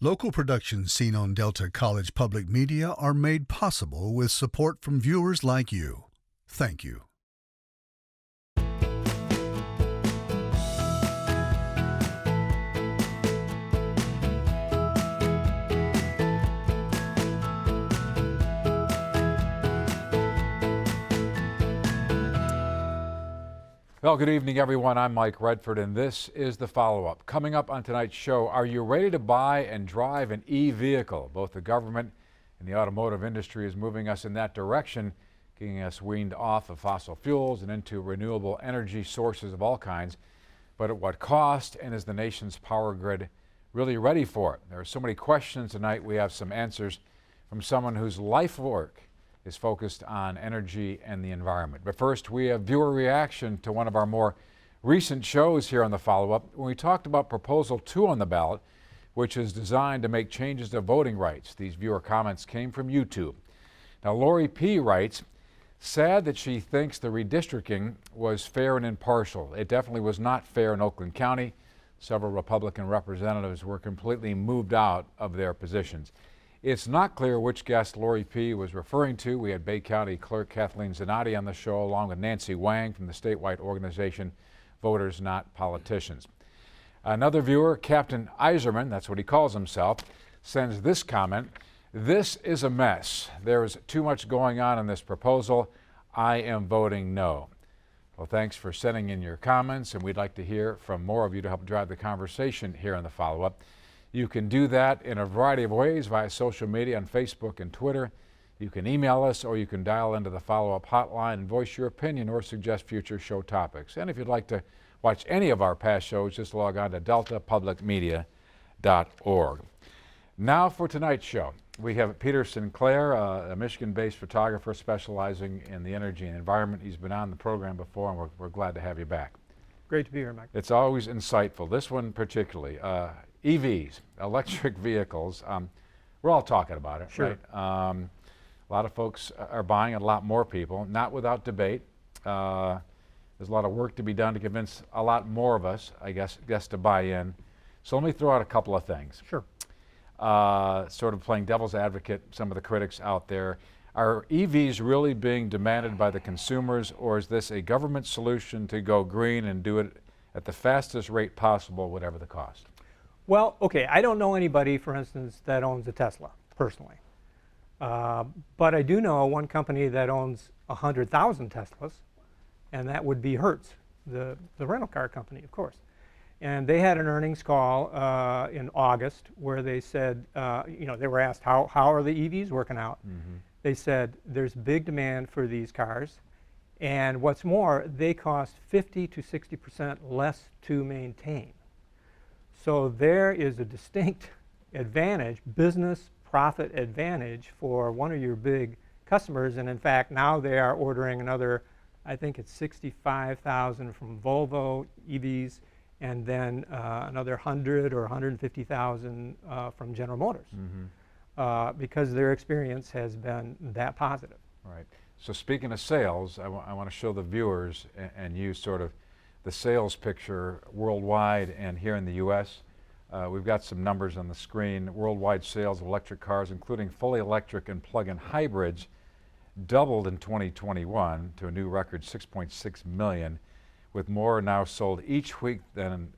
Local productions seen on Delta College Public Media are made possible with support from viewers like you. Thank you. Well, good evening, everyone. I'm Mike Redford, and this is the follow-up. Coming up on tonight's show, are you ready to buy and drive an e-vehicle? Both the government and the automotive industry is moving us in that direction, getting us weaned off of fossil fuels and into renewable energy sources of all kinds. But at what cost, and is the nation's power grid really ready for it? There are so many questions tonight. We have some answers from someone whose life work is focused on energy and the environment. But first, we have viewer reaction to one of our more recent shows here on the follow-up when we talked about Proposal 2 on the ballot, which is designed to make changes to voting rights. These viewer comments came from YouTube. Now, Lori P. writes, sad that she thinks the redistricting was fair and impartial. It definitely was not fair in Oakland County. Several Republican representatives were completely moved out of their positions. It's not clear which guest Lori P. was referring to. We had Bay County Clerk Kathleen Zanotti on the show, along with Nancy Wang from the statewide organization Voters Not Politicians. Another viewer, Captain Iserman, that's what he calls himself, sends this comment: this is a mess. There is too much going on in this proposal. I am voting no. Well, thanks for sending in your comments, and we'd like to hear from more of you to help drive the conversation here on the follow-up. You can do that in a variety of ways via social media on Facebook and Twitter. You can email us, or you can dial into the follow-up hotline and voice your opinion or suggest future show topics. And if you'd like to watch any of our past shows, just log on to deltapublicmedia.org. Now for tonight's show. We have Peter Sinclair, a Michigan-based photographer specializing in the energy and environment. He's been on the program before, and we're glad to have you back. Great to be here, Mike. It's always insightful. This one particularly. EVs, electric vehicles, we're all talking about it, sure. Right? A lot of folks are buying it, a lot more people, not without debate. There's a lot of work to be done to convince a lot more of us, I guess to buy in. So let me throw out a couple of things. Sure. Sort of playing devil's advocate, some of the critics out there. Are EVs really being demanded by the consumers, or is this a government solution to go green and do it at the fastest rate possible, whatever the cost? Well, okay, I don't know anybody, for instance, that owns a Tesla, personally. But I do know one company that owns 100,000 Teslas, and that would be Hertz, the rental car company, of course. And they had an earnings call in August where they said, they were asked, how are the EVs working out? Mm-hmm. They said, there's big demand for these cars. And what's more, they cost 50 to 60% less to maintain. So there is a distinct advantage, business profit advantage for one of your big customers. And in fact, now they are ordering another, I think it's 65,000 from Volvo EVs, and then another 100 or 150,000 from General Motors, mm-hmm. Because their experience has been that positive. Right. So speaking of sales, I want to show the viewers and you sort of the sales picture worldwide and here in the U.S. We've got some numbers on the screen. Worldwide sales of electric cars, including fully electric and plug-in hybrids, doubled in 2021 to a new record 6.6 million, with more now sold each week than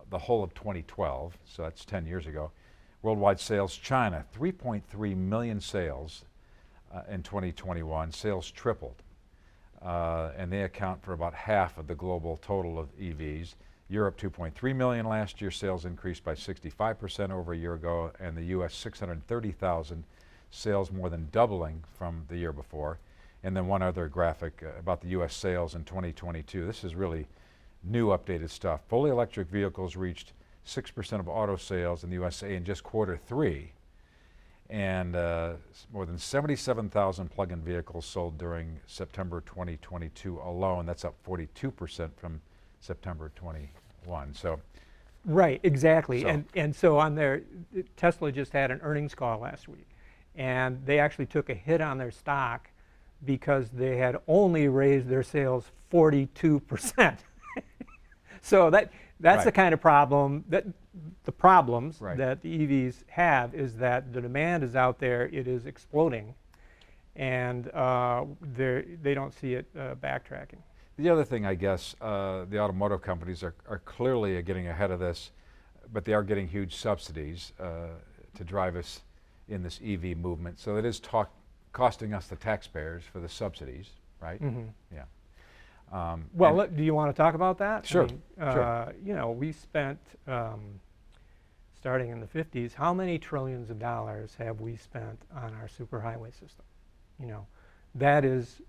the whole of 2012, so that's 10 years ago. Worldwide sales, China, 3.3 million sales in 2021. Sales tripled. And they account for about half of the global total of EVs. Europe, 2.3 million last year. Sales increased by 65% over a year ago, and the U.S., 630,000 sales, more than doubling from the year before. And then one other graphic about the U.S. sales in 2022. This is really new updated stuff. Fully electric vehicles reached 6% of auto sales in the USA in just Q3. And more than 77,000 plug-in vehicles sold during September 2022 alone. That's up 42% from September 21. So, right, exactly. And so on their, Tesla just had an earnings call last week, and they actually took a hit on their stock because they had only raised their sales 42%. So that's right. The kind of problem that the problems Right. that the EVs have is that the demand is out there, it is exploding, and they don't see it backtracking. The other thing, I guess, the automotive companies are clearly getting ahead of this, but they are getting huge subsidies to drive us in this EV movement. So it is costing us, the taxpayers, for the subsidies, right? Mm-hmm. Yeah. Well, do you want to talk about that? Sure, I mean, sure. You know, we spent, starting in the 50s, how many trillions of dollars have we spent on our superhighway system? You know, that is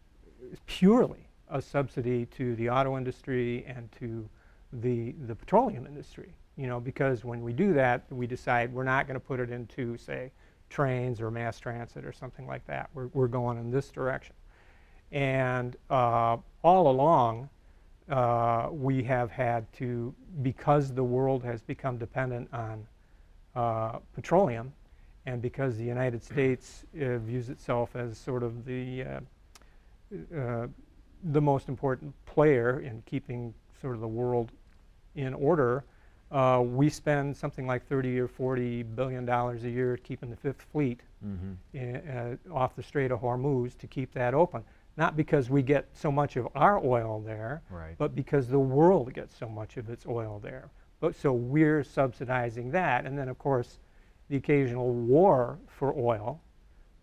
purely a subsidy to the auto industry and to the petroleum industry. You know, because when we do that, we decide we're not going to put it into, say, trains or mass transit or something like that. We're going in this direction. And all along, we have had to, because the world has become dependent on petroleum, and because the United States views itself as sort of the most important player in keeping sort of the world in order, we spend something like $30 or $40 billion a year keeping the Fifth Fleet off the Strait of Hormuz to keep that open. Not because we get so much of our oil there, Right. but because the world gets so much of its oil there. But so we're subsidizing that, and then of course the occasional war for oil,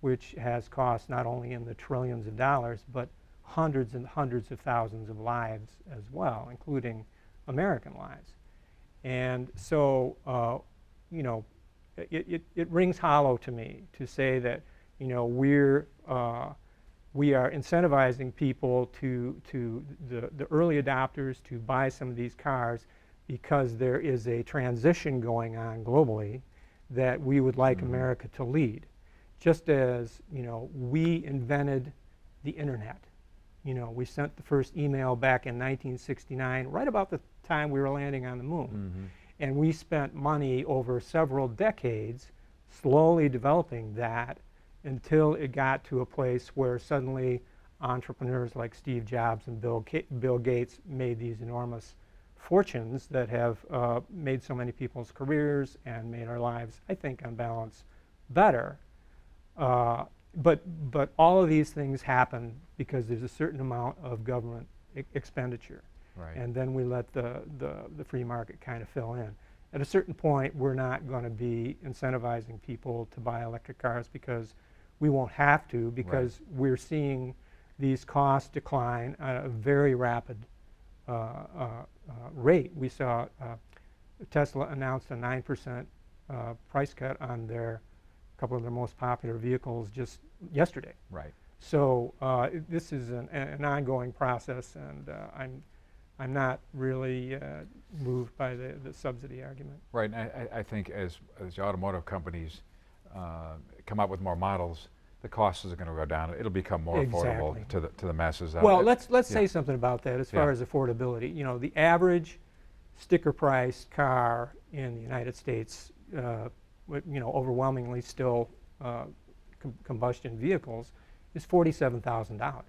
which has cost not only in the trillions of dollars, but hundreds and hundreds of thousands of lives as well, including American lives. And so, you know, it rings hollow to me to say that, you know, we are incentivizing people the early adopters to buy some of these cars because there is a transition going on globally that we would like America to lead. Just as, you know, we invented the internet. You know, we sent the first email back in 1969, right about the time we were landing on the moon. And we spent money over several decades slowly developing that until it got to a place where suddenly entrepreneurs like Steve Jobs and Bill Gates made these enormous fortunes that have made so many people's careers and made our lives, I think, on balance, better. But all of these things happen because there's a certain amount of government expenditure. Right. And then we let the free market kind of fill in. At a certain point, we're not going to be incentivizing people to buy electric cars because we won't have to, because we're seeing these costs decline at a very rapid rate. We saw Tesla announced a 9% price cut on a couple of their most popular vehicles just yesterday. Right. So this is an ongoing process, and I'm not really moved by the subsidy argument. Right, and I think as the automotive companies come up with more models, the cost is going to go down. It'll become more affordable to the masses. Well, let's say something about that as far as affordability. You know, the average sticker price car in the United States, you know, overwhelmingly still combustion vehicles, is $47,000.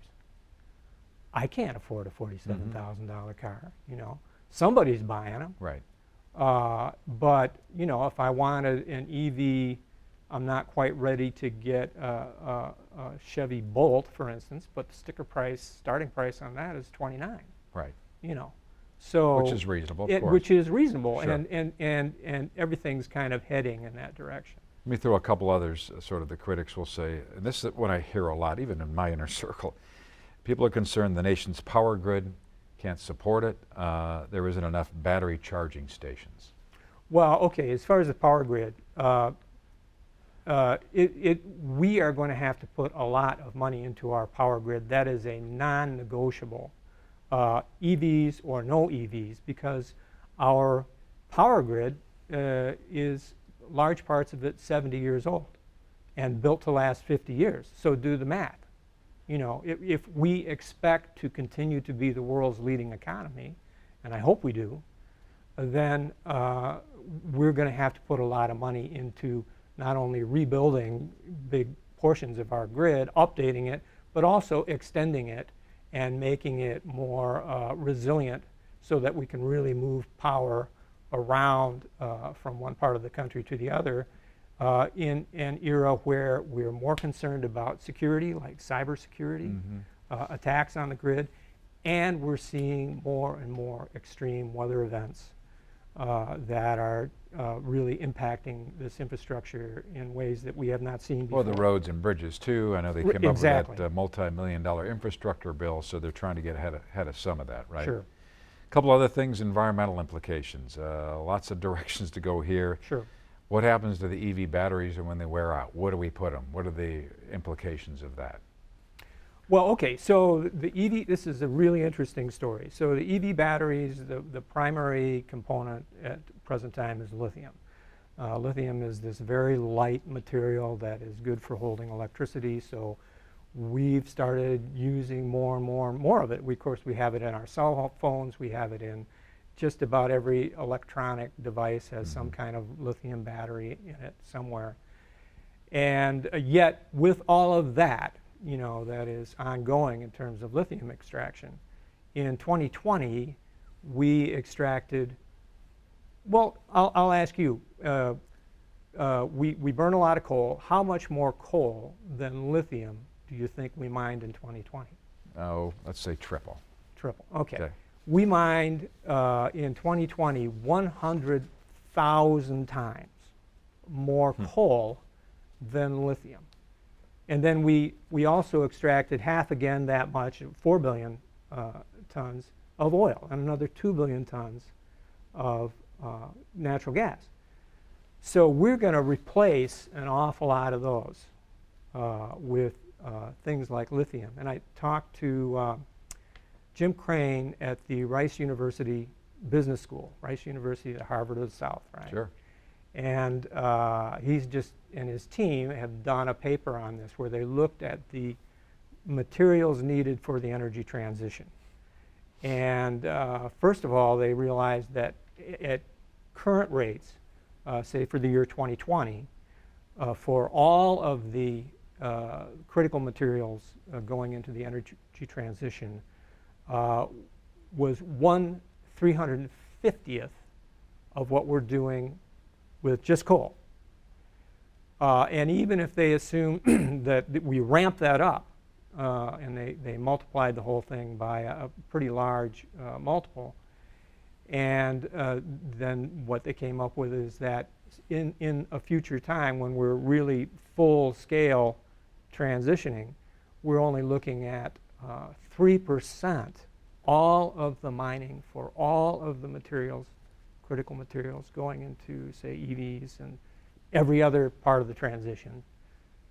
I can't afford a $47,000 car. You know, somebody's buying them. Right. But you know, if I wanted an EV, I'm not quite ready to get a Chevy Bolt, for instance. But the sticker price, starting price on that is $29,000. Right. You know, so which is reasonable, of course. Which is reasonable, Sure. and everything's kind of heading in that direction. Let me throw a couple others, sort of the critics will say, and this is what I hear a lot, even in my inner circle. People are concerned the nation's power grid can't support it. There isn't enough battery charging stations. Well, okay, as far as the power grid, we are going to have to put a lot of money into our power grid. That is a non-negotiable, EVs or no EVs, because our power grid is large parts of it 70 years old and built to last 50 years. So do the math. You know, if we expect to continue to be the world's leading economy, and I hope we do, then we're going to have to put a lot of money into not only rebuilding big portions of our grid, updating it, but also extending it and making it more resilient so that we can really move power around from one part of the country to the other in an era where we're more concerned about security, like cybersecurity, attacks on the grid, and we're seeing more and more extreme weather events that are really impacting this infrastructure in ways that we have not seen before. Well, the roads and bridges too. I know they came Exactly. up with that multi-million-dollar infrastructure bill, so they're trying to get ahead of some of that, right? Sure. A couple other things, environmental implications. Lots of directions to go here. Sure. What happens to the EV batteries and when they wear out? Where do we put them? What are the implications of that? Well, okay, so the EV, this is a really interesting story. So the EV batteries, the primary component at the present time is lithium. Lithium is this very light material that is good for holding electricity, so we've started using more and more and more of it. Of course, we have it in our cell phones, we have it in just about every electronic device has some kind of lithium battery in it somewhere. And yet, with all of that, that is ongoing in terms of lithium extraction. In 2020, we extracted, well, I'll ask you, we burn a lot of coal. How much more coal than lithium do you think we mined in 2020? Oh, let's say triple. Triple, okay. We mined in 2020 100,000 times more coal than lithium. And then we also extracted half again that much, 4 billion tons of oil and another 2 billion tons of natural gas. So we're going to replace an awful lot of those with things like lithium. And I talked to Jim Crane at the Rice University Business School, Rice University at Harvard of the South, right? Sure. And he's just, and his team have done a paper on this where they looked at the materials needed for the energy transition. And first of all, they realized that at current rates, say for the year 2020, for all of the critical materials going into the energy transition was 1/350th of what we're doing with just coal. And even if they assume that we ramp that up, and they multiplied the whole thing by a pretty large multiple, and then what they came up with is that in a future time when we're really full scale transitioning, we're only looking at 3% all of the mining for all of the materials, critical materials going into, say, EVs and every other part of the transition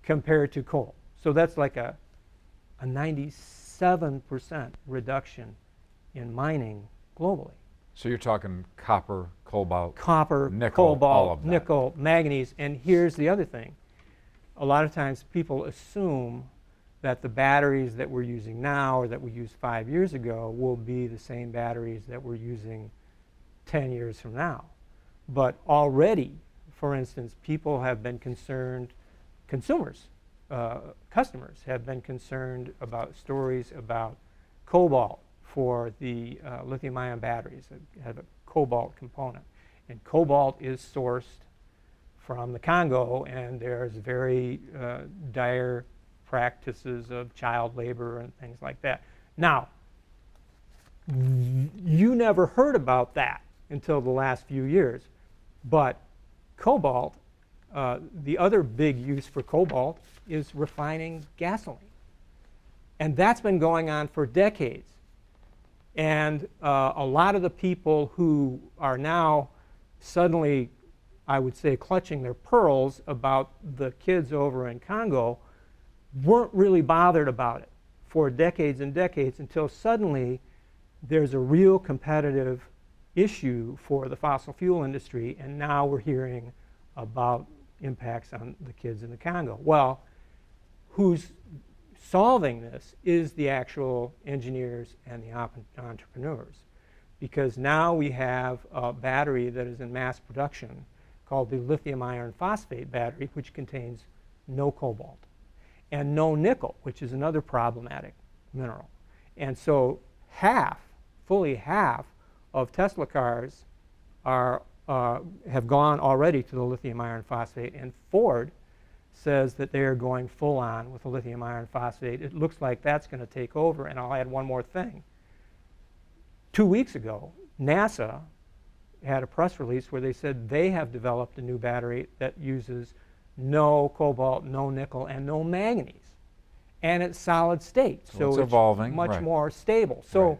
compared to coal. So that's like a 97% reduction in mining globally. So you're talking copper, cobalt, Copper, nickel, all cobalt, of that. nickel, manganese, and here's the other thing. A lot of times people assume that the batteries that we're using now or that we used 5 years ago will be the same batteries that we're using 10 years from now. But already, for instance, people have been concerned, customers have been concerned about stories about cobalt for the lithium-ion batteries that have a cobalt component. And cobalt is sourced from the Congo, and there's very dire practices of child labor and things like that. Now, you never heard about that until the last few years, but cobalt, the other big use for cobalt is refining gasoline. And that's been going on for decades. And a lot of the people who are now suddenly, I would say, clutching their pearls about the kids over in Congo weren't really bothered about it for decades and decades until suddenly there's a real competitive issue for the fossil fuel industry, and now we're hearing about impacts on the kids in the Congo. Well, who's solving this is the actual engineers and the entrepreneurs, because now we have a battery that is in mass production called the lithium iron phosphate battery, which contains no cobalt and no nickel, which is another problematic mineral. And so fully half of Tesla cars are have gone already to the lithium iron phosphate, and Ford says that they are going full on with the lithium iron phosphate. It looks like that's going to take over. And I'll add one more thing. 2 weeks ago, NASA had a press release where they said they have developed a new battery that uses no cobalt, no nickel, and no manganese. And it's solid state, so it's evolving, much right. more stable. So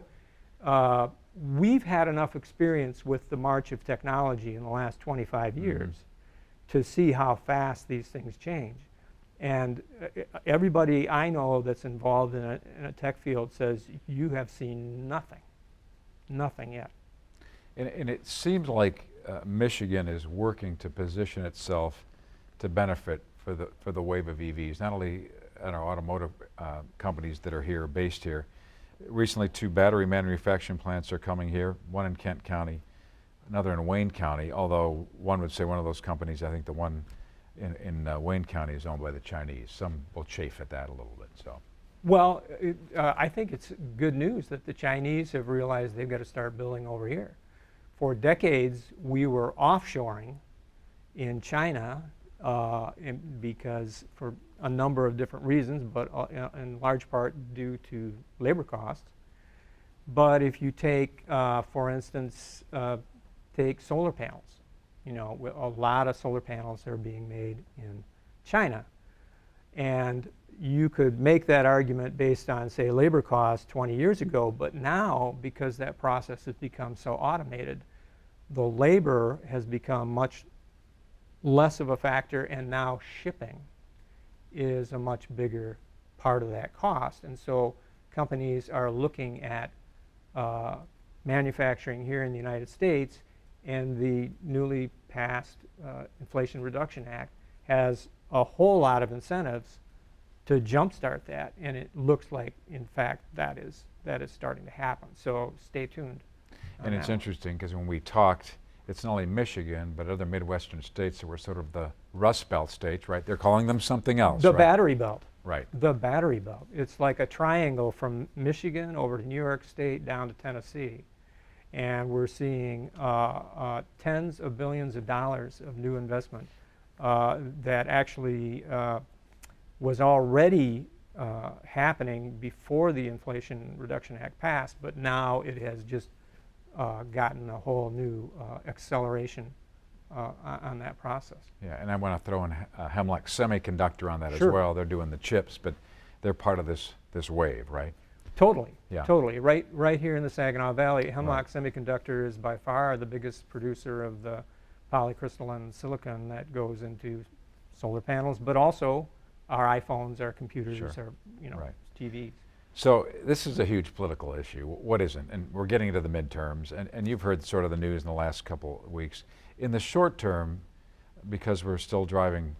we've had enough experience with the march of technology in the last 25 years to see how fast these things change. And everybody I know that's involved in a tech field says you have seen nothing yet. And it seems like Michigan is working to position itself to benefit for the wave of EVs, not only in our automotive companies that are here, based here. Recently, 2 battery manufacturing plants are coming here, one in Kent County, another in Wayne County, although one would say one of those companies, I think the one in Wayne County is owned by the Chinese. Some will chafe at that a little bit. So, well, I think it's good news that the Chinese have realized they've got to start building over here. For decades, we were offshoring in China because for a number of different reasons, but in large part due to labor costs. But if you take, for instance, take solar panels, you know, a lot of solar panels are being made in China. And you could make that argument based on, say, labor costs 20 years ago, but now, because that process has become so automated, the labor has become much less of a factor, and now shipping is a much bigger part of that cost. And so companies are looking at manufacturing here in the United States, and the newly passed Inflation Reduction Act has a whole lot of incentives to jumpstart that, and it looks like, in fact, that is starting to happen. So stay tuned. And it's interesting because when we talked, it's not only Michigan, but other Midwestern states that were sort of the Rust Belt states, right? They're calling them something else. The right? battery belt. Right. The battery belt. It's like a triangle from Michigan over to New York State down to Tennessee. And we're seeing tens of billions of dollars of new investment that actually was already happening before the Inflation Reduction Act passed, but now it has just gotten a whole new acceleration on that process. Yeah, and I want to throw in Hemlock Semiconductor on that Sure. as well. They're doing the chips, but they're part of this wave, right? Totally. Yeah. Totally. Right here in the Saginaw Valley, Hemlock Semiconductor is by far the biggest producer of the polycrystalline silicon that goes into solar panels, but also our iPhones, our computers, Sure. our Right. TVs. So this is a huge political issue. What isn't? And we're getting into the midterms, and you've heard sort of the news in the last couple of weeks. In the short term, because we're still driving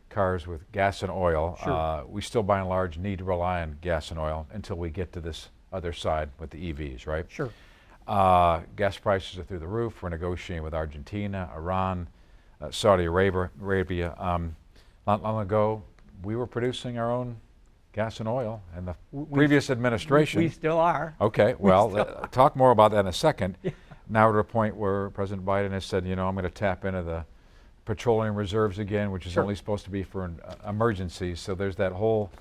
cars with gas and oil, Sure. we still by and large need to rely on gas and oil until we get to this other side with the EVs, right? Sure. Gas prices are through the roof. We're negotiating with Argentina, Iran, Saudi Arabia. Not long ago, we were producing our own gas and oil in the previous administration. We still are. Okay, well, talk more about that in a second. Yeah. Now to a point where President Biden has said, you know, I'm going to tap into the petroleum reserves again, which is Sure. only supposed to be for emergencies. So there's that whole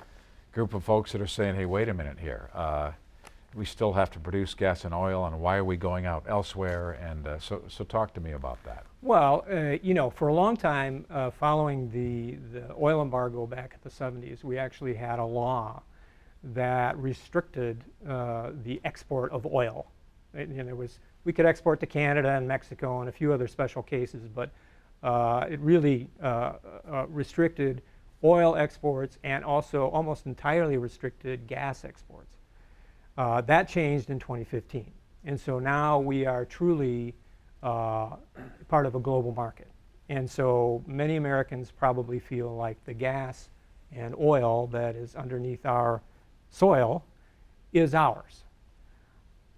group of folks that are saying, hey, wait a minute here. We still have to produce gas and oil, and why are we going out elsewhere? And so talk to me about that. Well, you know, for a long time, following the oil embargo back in the 70s, we actually had a law that restricted the export of oil. We could export to Canada and Mexico and a few other special cases, but it really restricted oil exports and also almost entirely restricted gas exports. That changed in 2015. And so now we are truly part of a global market. And so many Americans probably feel like the gas and oil that is underneath our soil is ours.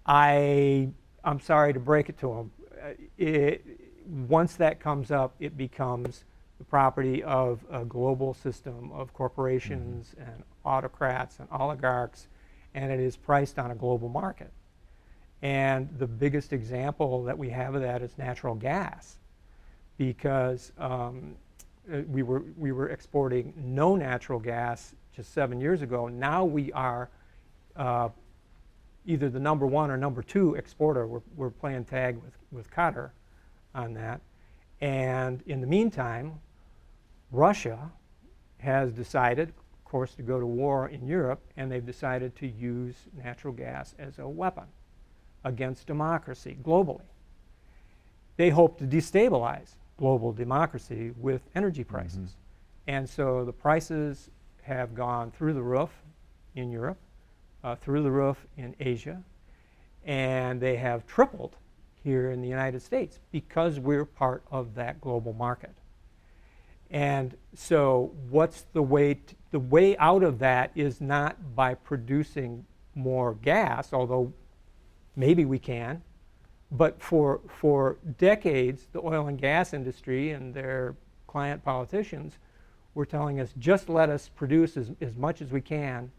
I'm sorry to break it to them. Once that comes up, it becomes the property of a global system of corporations and autocrats and oligarchs, and it is priced on a global market. And the biggest example that we have of that is natural gas. because we were exporting no natural gas just 7 years ago. Now we are either the number one or number two exporter. We're playing tag with Qatar on that. And in the meantime, Russia has decided, of course, to go to war in Europe, and they've decided to use natural gas as a weapon against democracy globally. They hope to destabilize global democracy with energy prices. Mm-hmm. And so the prices have gone through the roof in Europe, through the roof in Asia, and they have tripled here in the United States because we're part of that global market. And so what's the way the way out of that is not by producing more gas, although maybe we can, but for decades the oil and gas industry and their client politicians were telling us, just let us produce as much as we can,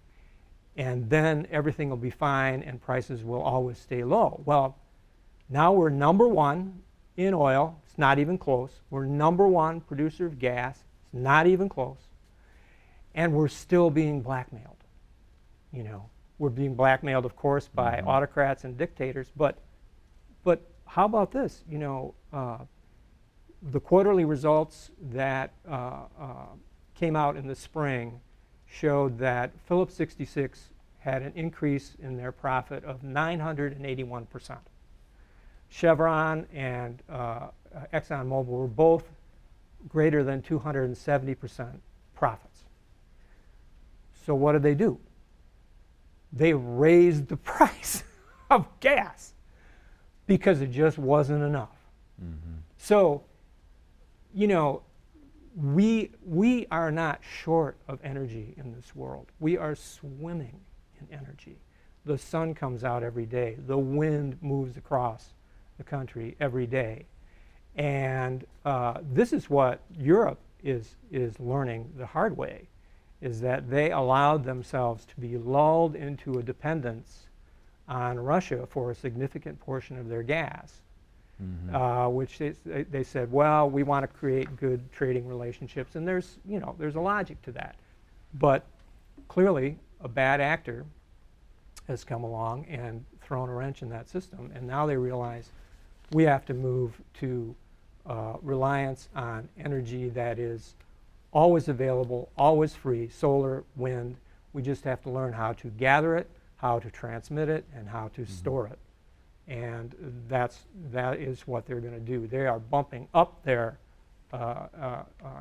and then everything will be fine and prices will always stay low. Well, now we're number one in oil. It's not even close. We're number one producer of gas. It's not even close. And we're still being blackmailed. You know, we're being blackmailed, of course, by Mm-hmm. autocrats and dictators. But how about this? You know, the quarterly results that came out in the spring showed that Phillips 66 had an increase in their profit of 981%. Chevron and ExxonMobil were both greater than 270% profits. So what did they do? They raised the price of gas because it just wasn't enough. Mm-hmm. So, you know, we are not short of energy in this world. We are swimming in energy. The sun comes out every day. The wind moves across the country every day. And this is what Europe is learning the hard way, is that they allowed themselves to be lulled into a dependence on Russia for a significant portion of their gas. Mm-hmm. Which they said, well, we want to create good trading relationships, and there's a logic to that. But clearly, a bad actor has come along and thrown a wrench in that system, and now they realize we have to move to reliance on energy that is always available, always free, solar, wind. We just have to learn how to gather it, how to transmit it, and how to store it. And that is what they're going to do. They are bumping up their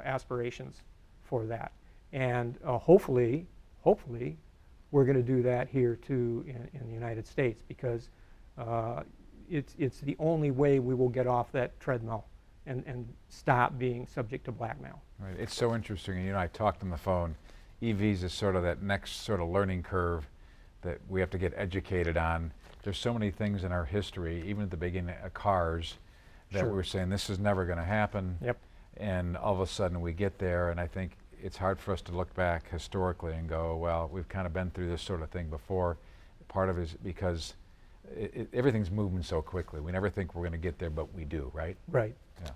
aspirations for that. And hopefully, we're going to do that here too in the United States, because it's the only way we will get off that treadmill and stop being subject to blackmail. Right. It's so interesting. And, you know, I talked on the phone. EVs is sort of that next sort of learning curve that we have to get educated on. There's so many things in our history, even at the beginning of cars, that Sure. we were saying this is never going to happen. Yep. And all of a sudden we get there, and I think it's hard for us to look back historically and go, well, we've kind of been through this sort of thing before. Part of it is because everything's moving so quickly. We never think we're going to get there, but we do, right? Right. Yeah.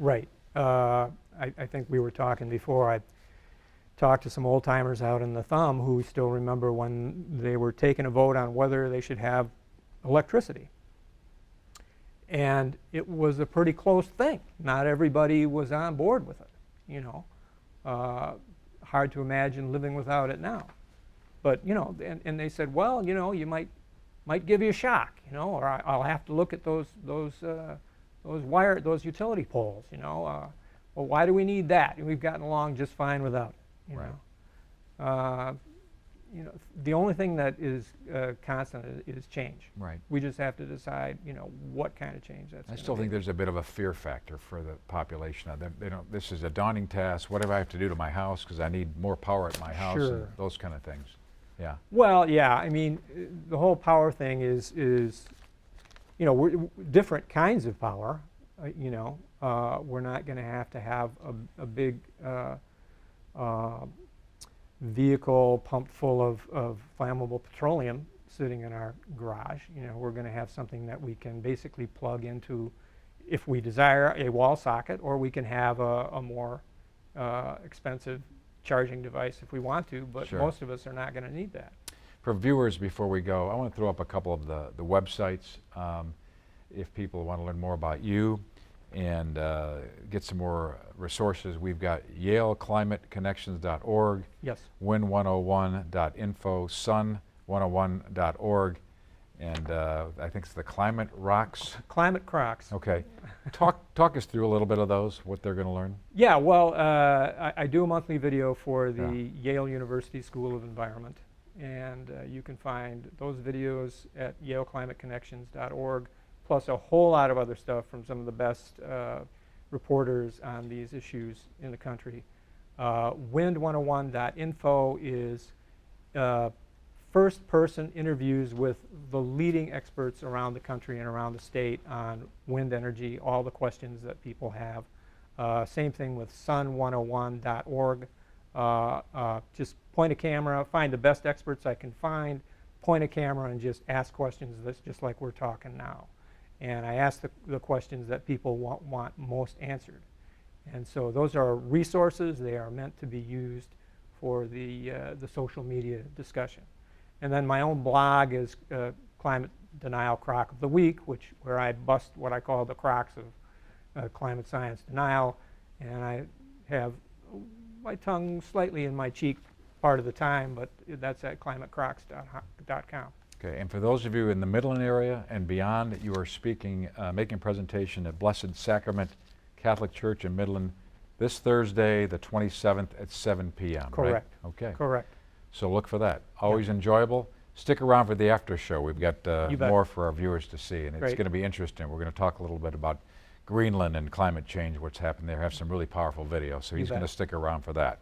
Right. I think we were talking before. I talked to some old timers out in the Thumb who still remember when they were taking a vote on whether they should have electricity. And it was a pretty close thing. Not everybody was on board with it, you know. Hard to imagine living without it now. But, you know, and they said, well, you know, you might give you a shock, you know, or I'll have to look at those utility poles, you know. Well, why do we need that? We've gotten along just fine without it. You know, the only thing that is constant is change. Right. We just have to decide, you know, what kind of change that's. I still think there's a bit of a fear factor for the population. They don't. This is a daunting task. What do I have to do to my house because I need more power at my house? Sure. And those kind of things. Yeah. Well, yeah. I mean, the whole power thing is you know, we're different kinds of power. You know, we're not going to have a big vehicle pumped full of flammable petroleum sitting in our garage. You know, we're going to have something that we can basically plug into if we desire, a wall socket, or we can have a more expensive charging device if we want to, but Sure. most of us are not going to need that. For viewers, before we go, I want to throw up a couple of the websites if people want to learn more about you and get some more resources. We've got YaleClimateConnections.org, Yes. Win101.info, Sun101.org, and I think it's the Climate Rocks. Climate Crocs. Okay. Talk us through a little bit of those, what they're going to learn. Yeah, well, I do a monthly video for the Yeah. Yale University School of Environment, and you can find those videos at YaleClimateConnections.org, plus a whole lot of other stuff from some of the best reporters on these issues in the country. Wind101.info is first-person interviews with the leading experts around the country and around the state on wind energy, all the questions that people have. Same thing with sun101.org. Just point a camera, find the best experts I can find, point a camera and just ask questions that's just like we're talking now. And I ask the questions that people want most answered. And so those are resources. They are meant to be used for the social media discussion. And then my own blog is Climate Denial Crock of the Week, where I bust what I call the crocs of climate science denial. And I have my tongue slightly in my cheek part of the time, but that's at climatecrocs.com. Okay, and for those of you in the Midland area and beyond, you are speaking, making a presentation at Blessed Sacrament Catholic Church in Midland this Thursday, the 27th at 7 p.m. Correct. Right? Okay. Correct. So look for that. Always enjoyable. Stick around for the after show. We've got You bet. more for our viewers to see, and it's Great. going to be interesting. We're going to talk a little bit about Greenland and climate change, what's happened there. Have some really powerful videos, so he's bet. going to stick around for that.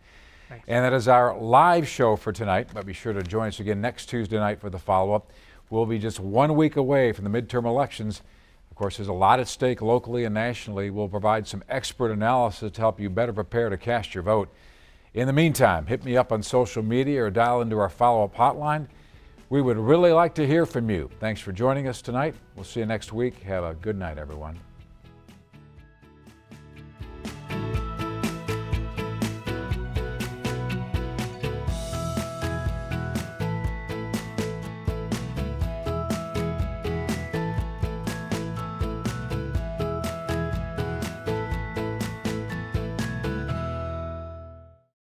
Thanks. And that is our live show for tonight, but be sure to join us again next Tuesday night for the follow-up. We'll be just 1 week away from the midterm elections. Of course, there's a lot at stake locally and nationally. We'll provide some expert analysis to help you better prepare to cast your vote. In the meantime, hit me up on social media or dial into our follow-up hotline. We would really like to hear from you. Thanks for joining us tonight. We'll see you next week. Have a good night, everyone.